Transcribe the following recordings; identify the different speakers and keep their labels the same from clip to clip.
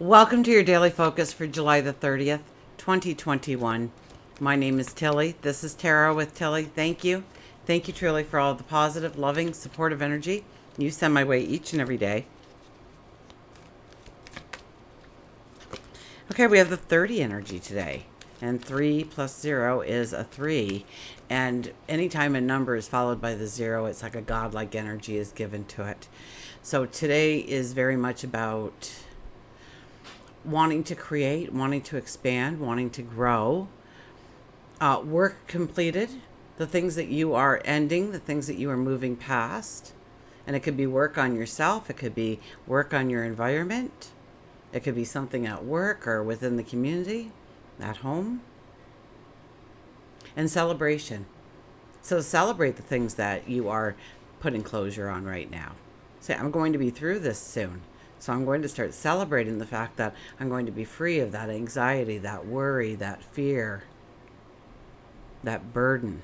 Speaker 1: Welcome to your daily focus for July the 30th, 2021. My name is Tilly. This is Tarot with Tilly. Thank you. Thank you truly for all the positive, loving, supportive energy you send my way each and every day. Okay, we have the 30 energy today. And 3 plus 0 is a 3. And anytime a number is followed by the 0, it's like a godlike energy is given to it. So today is very much about wanting to create, wanting to expand, wanting to grow, work completed, the things that you are ending, the things that you are moving past. And it could be work on yourself, it could be work on your environment, it could be something at work or within the community, at home. And celebration. So celebrate the things that you are putting closure on right now. Say, I'm going to be through this soon. So I'm going to start celebrating the fact that I'm going to be free of that anxiety, that worry, that fear, that burden,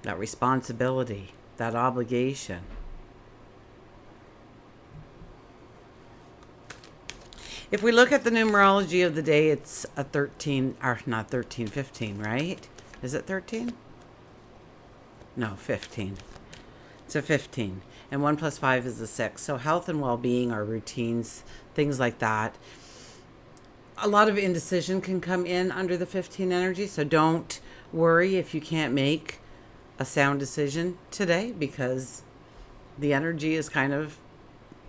Speaker 1: that responsibility, that obligation. If we look at the numerology of the day, it's a 13, or not 13, 15, right? Is it 13? No, 15. It's a 15. And 1 plus 5 is a 6. So health and well-being, our routines, things like that. A lot of indecision can come in under the 15 energy. So don't worry if you can't make a sound decision today, because the energy is kind of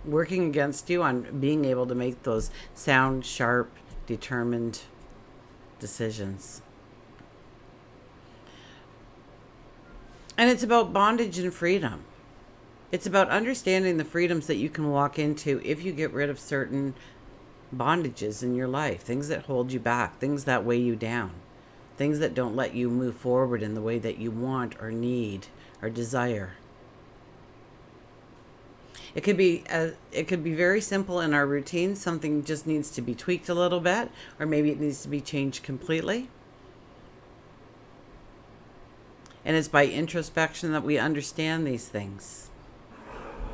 Speaker 1: working against you on being able to make those sound, sharp, determined decisions. And it's about bondage and freedom. It's about understanding the freedoms that you can walk into if you get rid of certain bondages in your life, things that hold you back, things that weigh you down, things that don't let you move forward in the way that you want or need or desire. It could be very simple in our routine. Something just needs to be tweaked a little bit, or maybe it needs to be changed completely. And it's by introspection that we understand these things.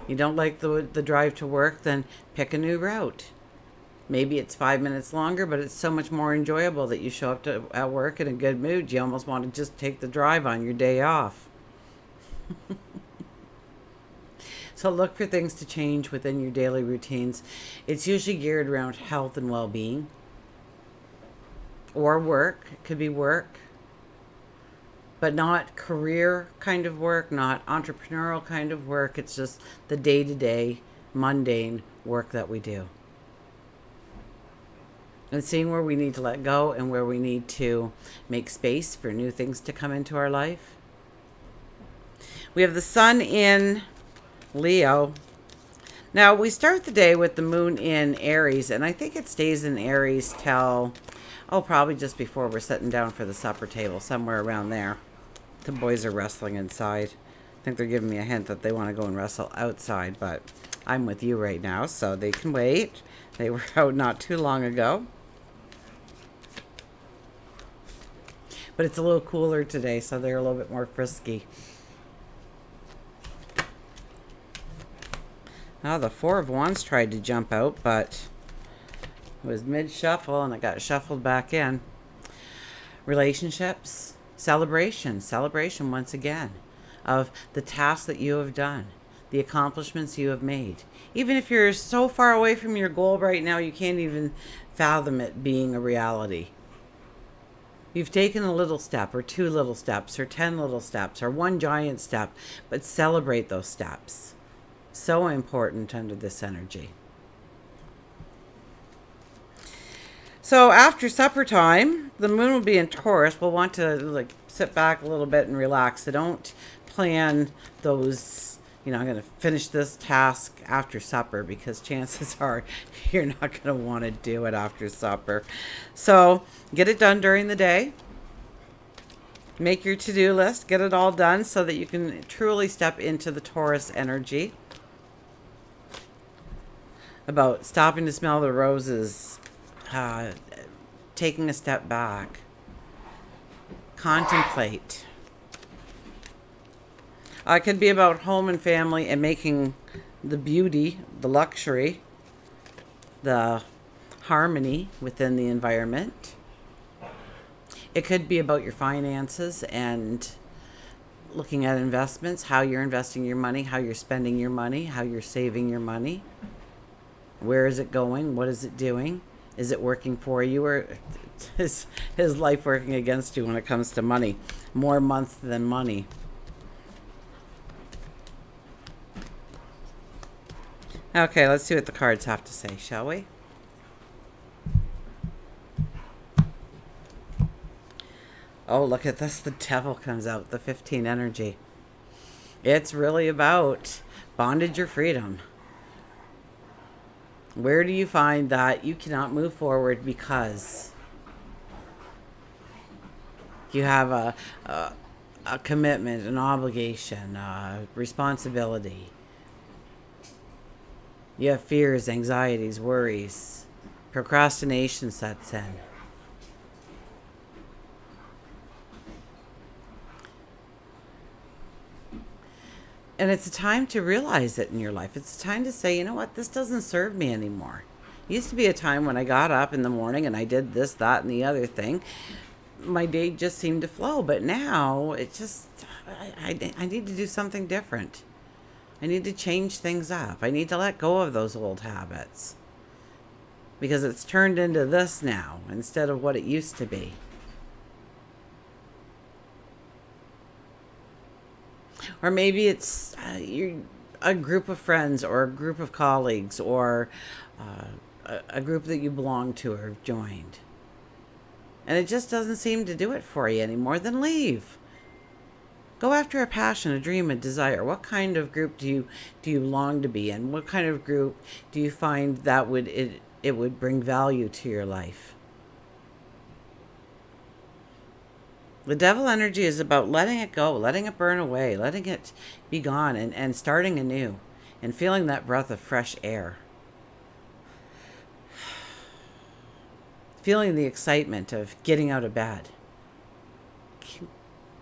Speaker 1: You don't like the drive to work, then pick a new route. Maybe it's 5 minutes longer, but it's so much more enjoyable that you show up at work in a good mood. You almost want to just take the drive on your day off. So look for things to change within your daily routines. It's usually geared around health and well-being. Or work. It could be work. But not career kind of work, not entrepreneurial kind of work. It's just the day-to-day, mundane work that we do. And seeing where we need to let go and where we need to make space for new things to come into our life. We have the sun in Leo. Now, we start the day with the moon in Aries, and I think it stays in Aries till, probably just before we're sitting down for the supper table, somewhere around there. The boys are wrestling inside. I think they're giving me a hint that they want to go and wrestle outside, but I'm with you right now, so they can wait. They were out not too long ago. But it's a little cooler today, so they're a little bit more frisky. Now, the Four of Wands tried to jump out, but it was mid-shuffle, and it got shuffled back in. Relationships. Celebration once again of the tasks that you have done, the accomplishments you have made. Even if you're so far away from your goal right now, you can't even fathom it being a reality. You've taken a little step, or 2 little steps, or 10 little steps, or 1 giant step, but celebrate those steps. So important under this energy. So after supper time, the moon will be in Taurus. We'll want to sit back a little bit and relax. So don't plan those, I'm going to finish this task after supper, because chances are you're not going to want to do it after supper. So get it done during the day. Make your to-do list. Get it all done so that you can truly step into the Taurus energy. About stopping to smell the roses. Taking a step back, contemplate. It could be about home and family and making the beauty, the luxury the harmony within the environment. It could be about your finances and looking at investments, how you're investing your money, how you're spending your money, how you're saving your money. Where is it going? What is it doing? Is it working for you, or is life working against you when it comes to money? More month than money. Okay, let's see what the cards have to say, shall we? Oh, look at this. The devil comes out, the 15 energy. It's really about bondage or freedom. Where do you find that you cannot move forward because you have a commitment, an obligation, a responsibility? You have fears, anxieties, worries. Procrastination sets in. And it's a time to realize it in your life. It's a time to say, you know what, this doesn't serve me anymore. It used to be a time when I got up in the morning and I did this, that, and the other thing. My day just seemed to flow. But now it just, I need to do something different. I need to change things up. I need to let go of those old habits. Because it's turned into this now instead of what it used to be. Or maybe it's a group of friends or a group of colleagues or a group that you belong to or have joined. And it just doesn't seem to do it for you anymore. Then leave. Go after a passion, a dream, a desire. What kind of group do you long to be in? What kind of group do you find that it would bring value to your life? The devil energy is about letting it go, letting it burn away, letting it be gone, and starting anew, and feeling that breath of fresh air. Feeling the excitement of getting out of bed,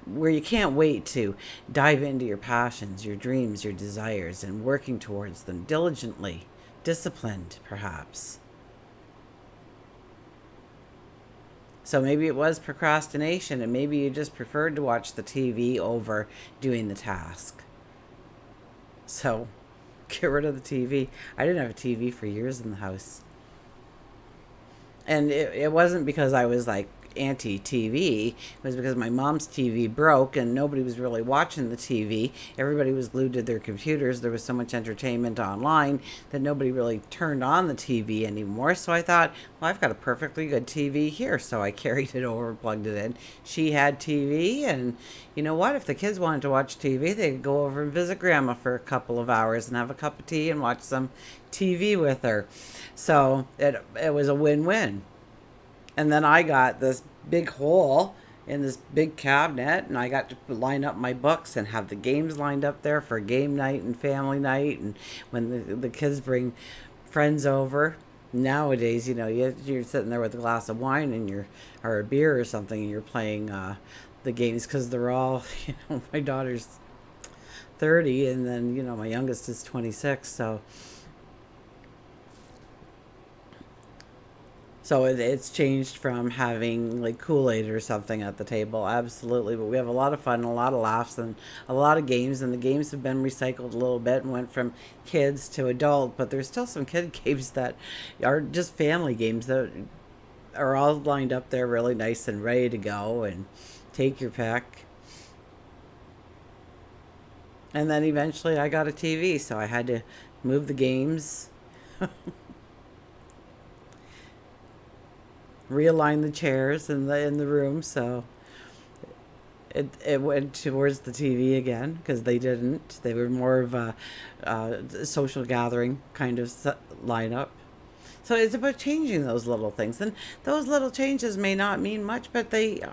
Speaker 1: where you can't wait to dive into your passions, your dreams, your desires, and working towards them diligently, disciplined, perhaps. So maybe it was procrastination, and maybe you just preferred to watch the TV over doing the task. So get rid of the TV. I didn't have a TV for years in the house. And it wasn't because I was like anti-TV. It was because my mom's TV broke and nobody was really watching the TV. Everybody was glued to their computers. There was so much entertainment online that nobody really turned on the TV anymore. So I thought, well, I've got a perfectly good TV here. So I carried it over, plugged it in. She had TV, and you know what? If the kids wanted to watch TV, they could go over and visit Grandma for a couple of hours and have a cup of tea and watch some TV with her. So it was a win-win. And then I got this big hole in this big cabinet, and I got to line up my books and have the games lined up there for game night and family night. And when the kids bring friends over, nowadays, you know, you're sitting there with a glass of wine and or a beer or something, and you're playing the games, because they're all, you know, my daughter's 30, and then, you know, my youngest is 26, So it's changed from having like Kool-Aid or something at the table, absolutely. But we have a lot of fun, a lot of laughs, and a lot of games. And the games have been recycled a little bit and went from kids to adult. But there's still some kid games that are just family games that are all lined up there really nice and ready to go. And take your pick. And then eventually I got a TV, so I had to move the games. Realign the chairs in the room, so it went towards the TV again, because they didn't. They were more of a social gathering kind of lineup. So it's about changing those little things, and those little changes may not mean much, but they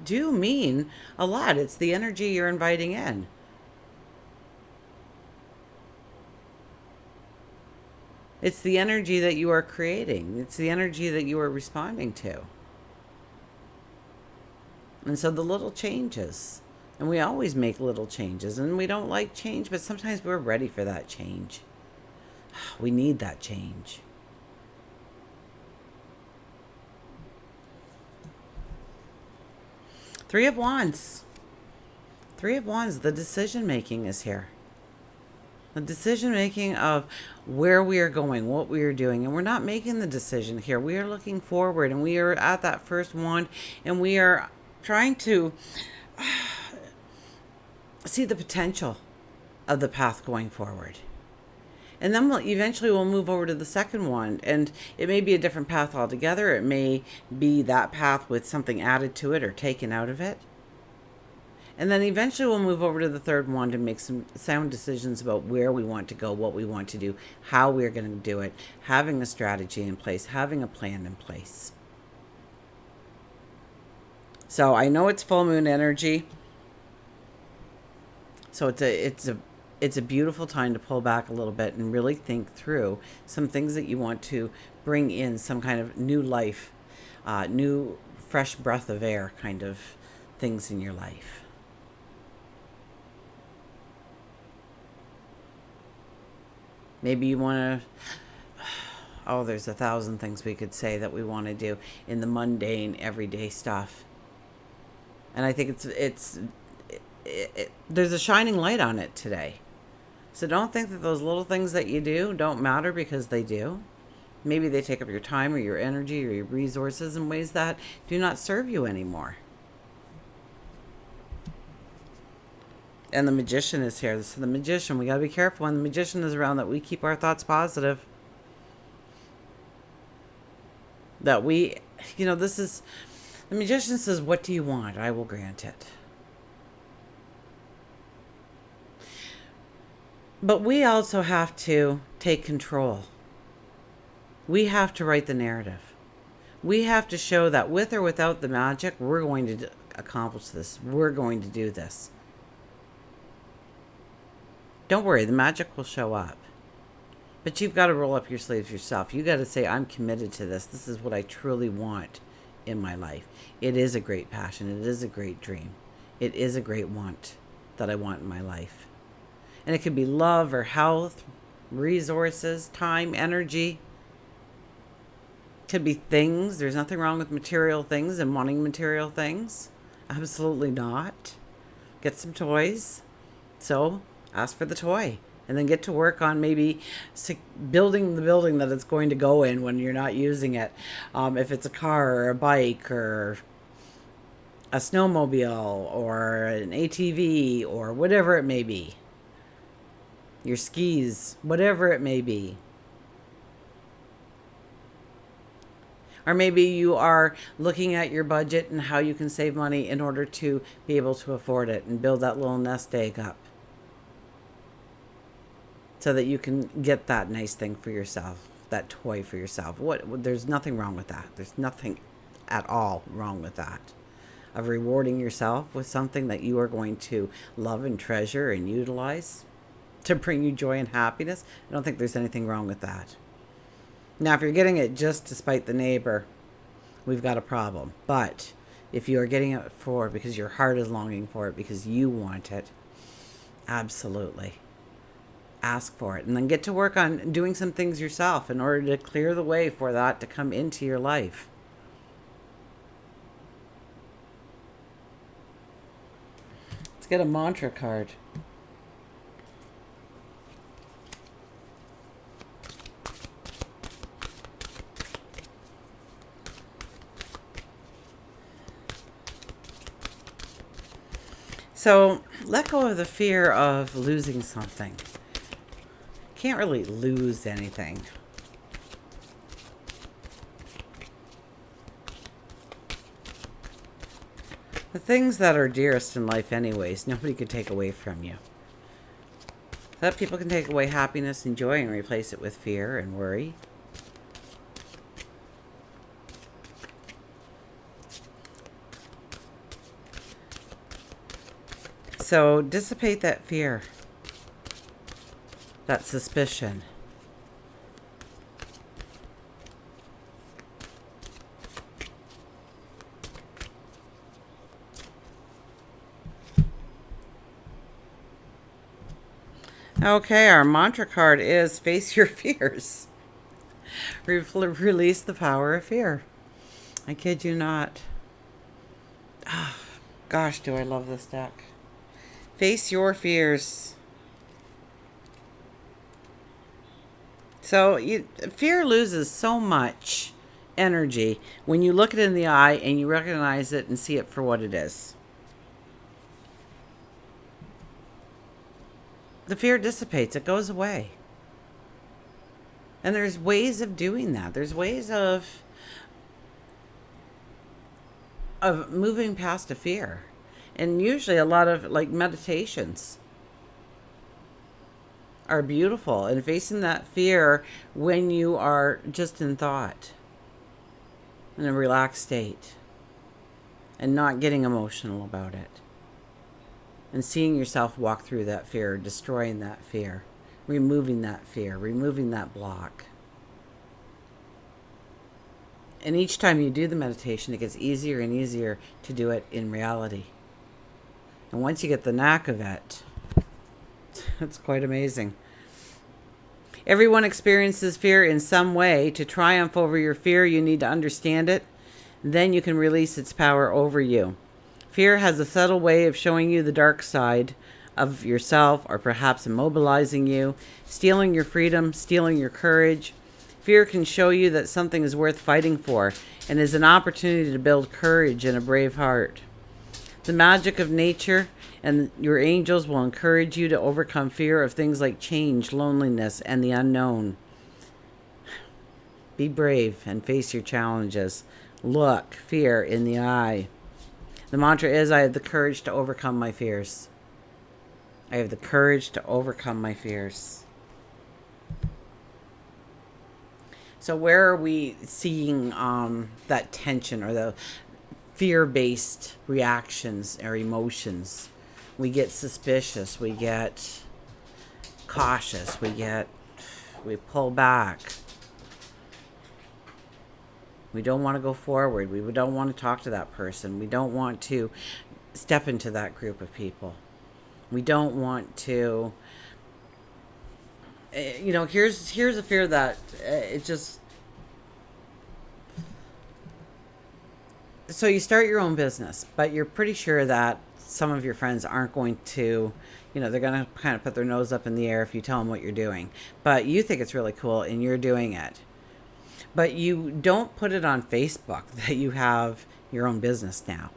Speaker 1: do mean a lot. It's the energy you're inviting in. It's the energy that you are creating. It's the energy that you are responding to. And so the little changes, and we always make little changes, and we don't like change, but sometimes we're ready for that change. We need that change. Three of Wands. Three of Wands, the decision making is here. The decision making of where we are going, what we are doing. And we're not making the decision here. We are looking forward, and we are at that first wand, and we are trying to see the potential of the path going forward. And then eventually we'll move over to the second wand, and it may be a different path altogether. It may be that path with something added to it or taken out of it. And then eventually we'll move over to the third wand and make some sound decisions about where we want to go, what we want to do, how we're going to do it, having a strategy in place, having a plan in place. So I know it's full moon energy. So it's a beautiful time to pull back a little bit and really think through some things that you want to bring in, some kind of new life, new fresh breath of air kind of things in your life. Maybe you want to, there's 1,000 things we could say that we want to do in the mundane, everyday stuff. And I think there's a shining light on it today. So don't think that those little things that you do don't matter, because they do. Maybe they take up your time or your energy or your resources in ways that do not serve you anymore. And the Magician is here. So the Magician, we got to be careful when the Magician is around, that we keep our thoughts positive. That we, this is, the Magician says, what do you want? I will grant it. But we also have to take control. We have to write the narrative. We have to show that with or without the magic, we're going to accomplish this. We're going to do this. Don't worry, the magic will show up. But you've got to roll up your sleeves yourself. You got to say, I'm committed to this. This is what I truly want in my life. It is a great passion. It is a great dream. It is a great want that I want in my life. And it could be love or health, resources, time, energy. It could be things. There's nothing wrong with material things and wanting material things. Absolutely not. Get some toys. So ask for the toy, and then get to work on maybe building the building that it's going to go in when you're not using it. If it's a car or a bike or a snowmobile or an ATV or whatever it may be. Your skis, whatever it may be. Or maybe you are looking at your budget and how you can save money in order to be able to afford it and build that little nest egg up, so that you can get that nice thing for yourself, that toy for yourself. There's nothing wrong with that. There's nothing at all wrong with that. Of rewarding yourself with something that you are going to love and treasure and utilize to bring you joy and happiness. I don't think there's anything wrong with that. Now, if you're getting it just to spite the neighbor, we've got a problem. But if you are getting it because your heart is longing for it, because you want it, absolutely. Ask for it, and then get to work on doing some things yourself in order to clear the way for that to come into your life. Let's get a mantra card. So let go of the fear of losing something. Can't really lose anything. The things that are dearest in life anyways, nobody could take away from you. That people can take away happiness and joy and replace it with fear and worry. So dissipate that fear. That suspicion. Okay, our mantra card is face your fears. Release the power of fear. I kid you not. Gosh, do I love this deck. Face your fears. So fear loses so much energy when you look it in the eye and you recognize it and see it for what it is. The fear dissipates. It goes away. And there's ways of doing that. There's ways of moving past a fear. And usually a lot of like meditations are beautiful, and facing that fear when you are just in thought, in a relaxed state, and not getting emotional about it, and seeing yourself walk through that fear, destroying that fear, removing that block. And each time you do the meditation, it gets easier and easier to do it in reality. And once you get the knack of it, it's quite amazing. Everyone experiences fear in some way. To triumph over your fear, you need to understand it. Then you can release its power over you. Fear has a subtle way of showing you the dark side of yourself, or perhaps immobilizing you, stealing your freedom, stealing your courage. Fear can show you that something is worth fighting for and is an opportunity to build courage and a brave heart. The magic of nature and your angels will encourage you to overcome fear of things like change, loneliness, and the unknown. Be brave and face your challenges. Look fear in the eye. The mantra is, I have the courage to overcome my fears. I have the courage to overcome my fears. So where are we seeing that tension or the fear-based reactions or emotions? We get suspicious, we get cautious, we pull back. We don't want to go forward. We don't want to talk to that person. We don't want to step into that group of people. We don't want to, here's a fear that it just, so you start your own business, but you're pretty sure that some of your friends aren't going to, they're going to kind of put their nose up in the air if you tell them what you're doing. But you think it's really cool and you're doing it. But you don't put it on Facebook that you have your own business now,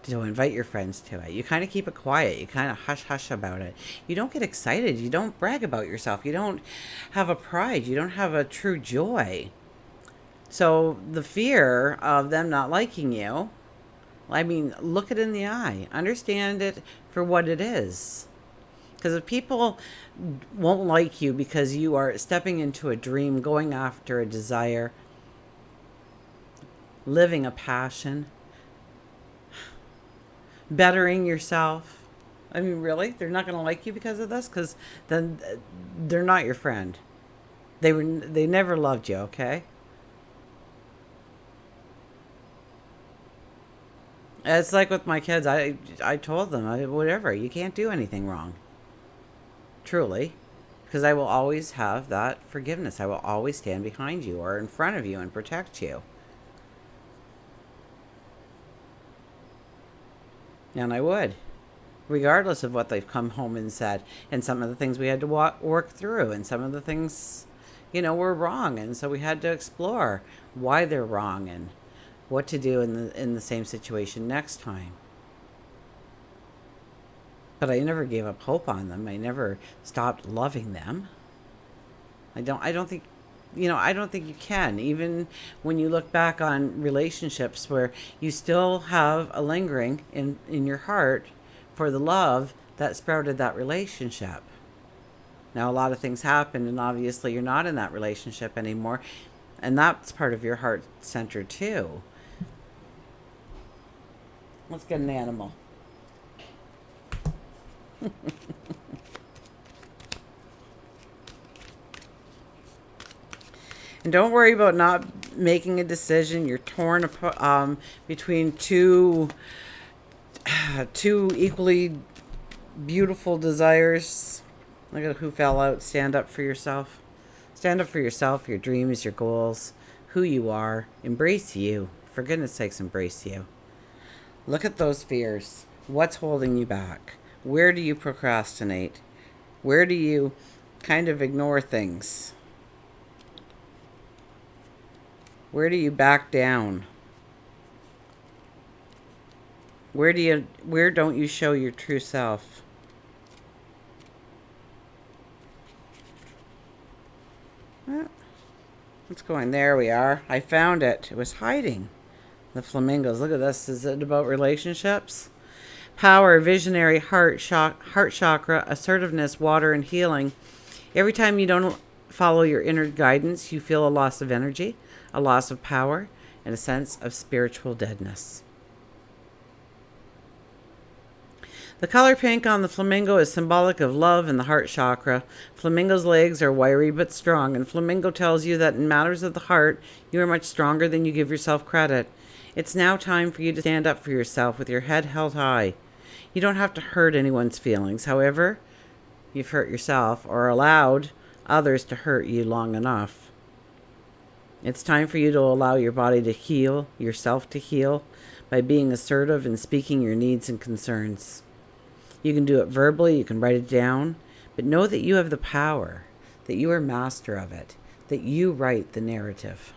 Speaker 1: to invite your friends to it. You kind of keep it quiet. You kind of hush about it. You don't get excited. You don't brag about yourself. You don't have a pride. You don't have a true joy. So the fear of them not liking you, look it in the eye. Understand it for what it is. Because if people won't like you because you are stepping into a dream, going after a desire, living a passion, bettering yourself, really? They're not going to like you because of this? Because then they're not your friend. They never loved you, okay? It's like with my kids. I told them, whatever, you can't do anything wrong. Truly. Because I will always have that forgiveness. I will always stand behind you or in front of you and protect you. And I would. Regardless of what they've come home and said. And some of the things we had to work through. And some of the things, were wrong. And so we had to explore why they're wrong and what to do in the same situation next time. But I never gave up hope on them. I never stopped loving them. I don't think you can. Even when you look back on relationships where you still have a lingering in your heart for the love that sprouted that relationship. Now, a lot of things happen, and obviously you're not in that relationship anymore. And that's part of your heart center too. Let's get an animal. And don't worry about not making a decision. You're torn apart, between two equally beautiful desires. Look at who fell out. Stand up for yourself. Stand up for yourself, your dreams, your goals, who you are. Embrace you. For goodness sakes, embrace you. Look at those fears. What's holding you back? Where do you procrastinate? Where do you kind of ignore things? Where do you back down? Where don't you show your true self? What's going? There we are. I found it. It was hiding. The flamingos. Look at this. Is it about relationships? Power, visionary, heart chakra, assertiveness, water, and healing. Every time you don't follow your inner guidance, you feel a loss of energy, a loss of power, and a sense of spiritual deadness. The color pink on the flamingo is symbolic of love and the heart chakra. Flamingo's legs are wiry but strong, and flamingo tells you that in matters of the heart, you are much stronger than you give yourself credit. It's now time for you to stand up for yourself with your head held high. You don't have to hurt anyone's feelings. However, you've hurt yourself or allowed others to hurt you long enough. It's time for you to allow your body to heal, yourself to heal, by being assertive and speaking your needs and concerns. You can do it verbally, you can write it down, but know that you have the power, that you are master of it, that you write the narrative.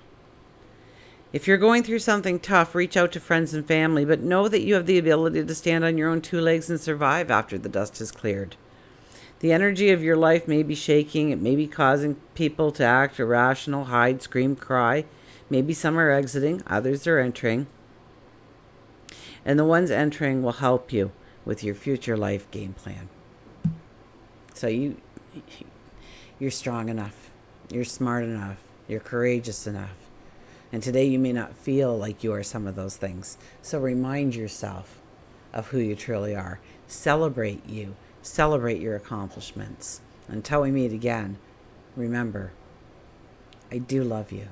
Speaker 1: If you're going through something tough, reach out to friends and family, but know that you have the ability to stand on your own two legs and survive after the dust has cleared. The energy of your life may be shaking, it may be causing people to act irrational, hide, scream, cry. Maybe some are exiting, others are entering. And the ones entering will help you with your future life game plan. So you're strong enough, you're smart enough, you're courageous enough. And today you may not feel like you are some of those things. So remind yourself of who you truly are. Celebrate you. Celebrate your accomplishments. Until we meet again, remember, I do love you.